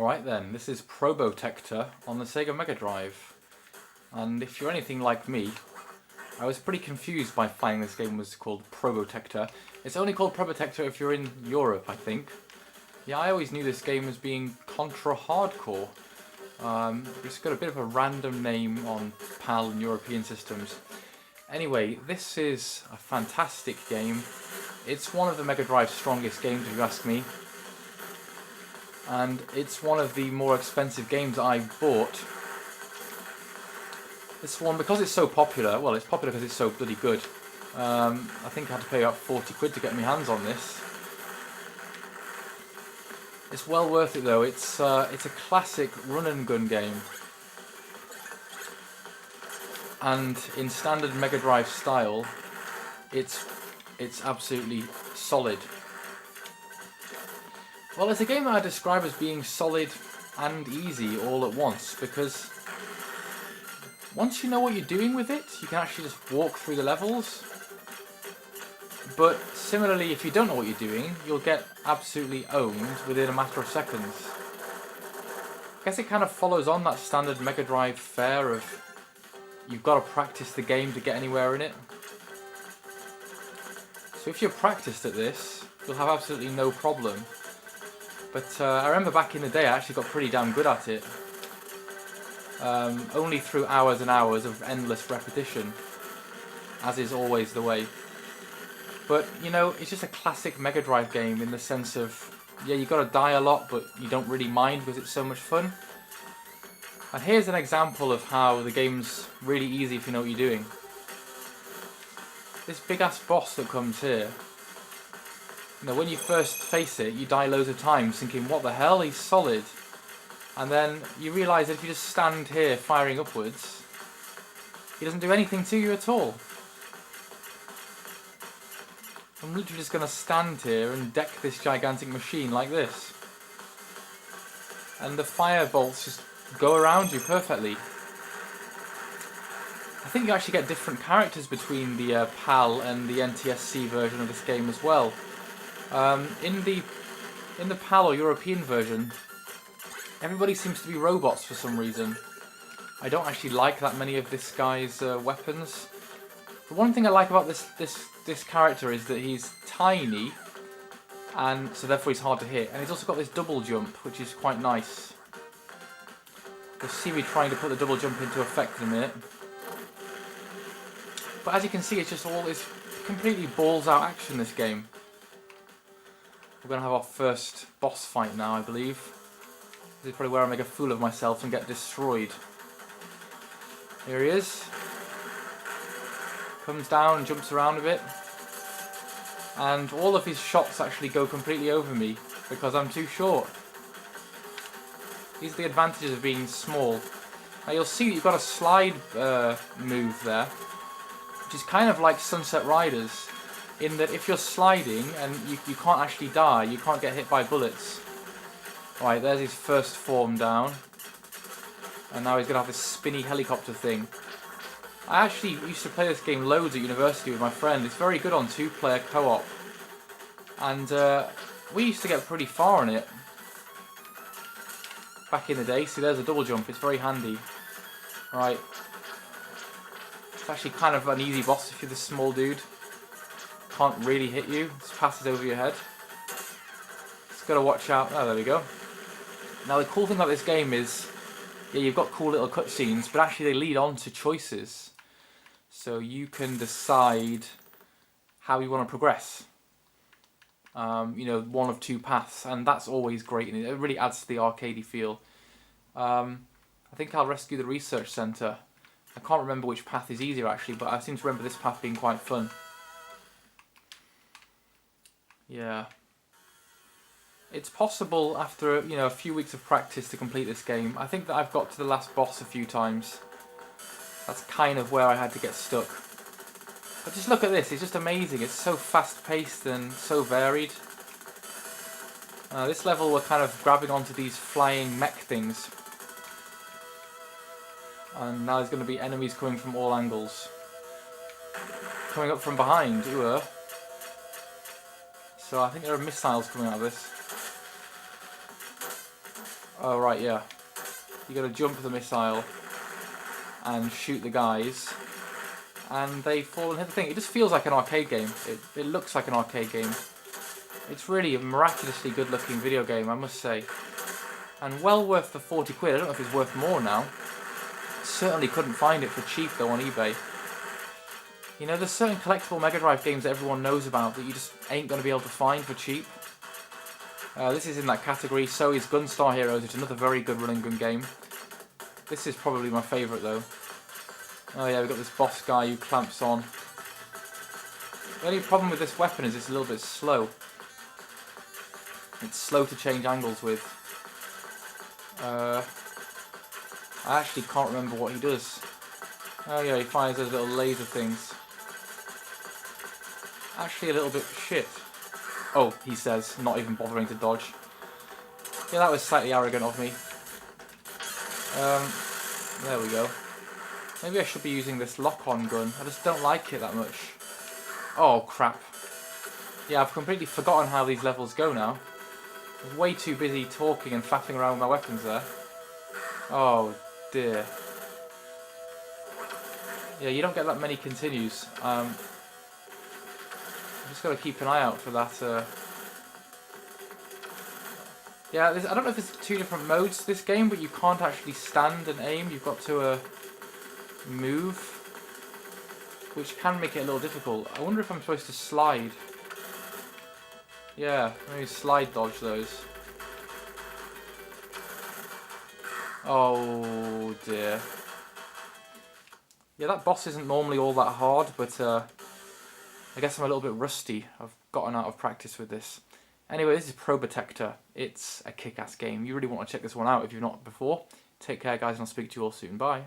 Alright then, this is Probotector on the Sega Mega Drive. And if you're anything like me, I was pretty confused by finding this game was called Probotector. It's only called Probotector if you're in Europe, I think. Yeah, I always knew this game as being Contra Hardcore. It's got a bit of a random name on PAL and European systems. Anyway, this is a fantastic game. It's one of the Mega Drive's strongest games, if you ask me. And it's one of the more expensive games I bought. This one, because it's so popular, well, it's popular because it's so bloody good. I think I had to pay about 40 quid to get my hands on this. It's well worth it though. It's a classic run and gun game. And in standard Mega Drive style, it's absolutely solid. Well, it's a game that I describe as being solid and easy all at once, because once you know what you're doing with it, you can actually just walk through the levels. But similarly, if you don't know what you're doing, you'll get absolutely owned within a matter of seconds. I guess it kind of follows on that standard Mega Drive fare of you've got to practice the game to get anywhere in it. So if you're practiced at this, you'll have absolutely no problem. But I remember back in the day I actually got pretty damn good at it. Only through hours and hours of endless repetition, as is always the way. But, you know, it's just a classic Mega Drive game in the sense of, yeah, you got to die a lot, but you don't really mind because it's so much fun. And here's an example of how the game's really easy if you know what you're doing. This big-ass boss that comes here, you know, when you first face it, you die loads of times thinking, what the hell, he's solid. And then you realise that if you just stand here firing upwards, he doesn't do anything to you at all. I'm literally just going to stand here and deck this gigantic machine like this. And the fire bolts just go around you perfectly. I think you actually get different characters between the PAL and the NTSC version of this game as well. In the PAL or European version, everybody seems to be robots for some reason. I don't actually like that many of this guy's weapons. But one thing I like about this character is that he's tiny, and so therefore he's hard to hit. And he's also got this double jump, which is quite nice. You'll see me trying to put the double jump into effect in a minute. But as you can see, it's completely balls out action, this game. We're going to have our first boss fight now, I believe. This is probably where I make a fool of myself and get destroyed. Here he is. Comes down and jumps around a bit. And all of his shots actually go completely over me because I'm too short. These are the advantages of being small. Now you'll see that you've got a slide move there, which is kind of like Sunset Riders, in that if you're sliding and you can't actually die, you can't get hit by bullets. Right, there's his first form down. And now he's going to have this spinny helicopter thing. I actually used to play this game loads at university with my friend. It's very good on two-player co-op. And we used to get pretty far on it back in the day. See, there's a double jump. It's very handy. Right. It's actually kind of an easy boss if you're this small dude. Can't really hit you. Just passes over your head. Just got to watch out. Oh, there we go. Now the cool thing about this game is, yeah, you've got cool little cutscenes, but actually they lead on to choices. So you can decide how you want to progress. You know, one of two paths, and that's always great, and it really adds to the arcadey feel. I think I'll rescue the research centre. I can't remember which path is easier actually, but I seem to remember this path being quite fun. Yeah. It's possible after, you know, a few weeks of practice to complete this game. I think that I've got to the last boss a few times. That's kind of where I had to get stuck. But just look at this, it's just amazing. It's so fast-paced and so varied. This level we're kind of grabbing onto these flying mech things. And now there's going to be enemies coming from all angles. Coming up from behind, ooh. So I think there are missiles coming out of this. Oh, right, yeah. You gotta jump the missile and shoot the guys, and they fall and hit the thing. It just feels like an arcade game. It looks like an arcade game. It's really a miraculously good looking video game, I must say. And well worth the 40 quid. I don't know if it's worth more now. Certainly couldn't find it for cheap though on eBay. You know, there's certain collectible Mega Drive games that everyone knows about that you just ain't going to be able to find for cheap. This is in that category. So is Gunstar Heroes, which is another very good run and gun game. This is probably my favourite though. Oh yeah, we've got this boss guy who clamps on. The only problem with this weapon is it's a little bit slow. It's slow to change angles with. I actually can't remember what he does. Oh yeah, he fires those little laser things. Actually a little bit shit. Oh, he says, not even bothering to dodge. Yeah, that was slightly arrogant of me. There we go. Maybe I should be using this lock-on gun. I just don't like it that much. Oh, crap. Yeah, I've completely forgotten how these levels go now. I was way too busy talking and faffing around with my weapons there. Oh, dear. Yeah, you don't get that many continues. I'm just got to keep an eye out for that. Yeah, I don't know if there's two different modes to this game, but you can't actually stand and aim. You've got to move, which can make it a little difficult. I wonder if I'm supposed to slide. Yeah, maybe slide dodge those. Oh dear. Yeah, that boss isn't normally all that hard, but I guess I'm a little bit rusty. I've gotten out of practice with this. Anyway, this is Probotector. It's a kick-ass game. You really want to check this one out if you've not before. Take care, guys, and I'll speak to you all soon. Bye.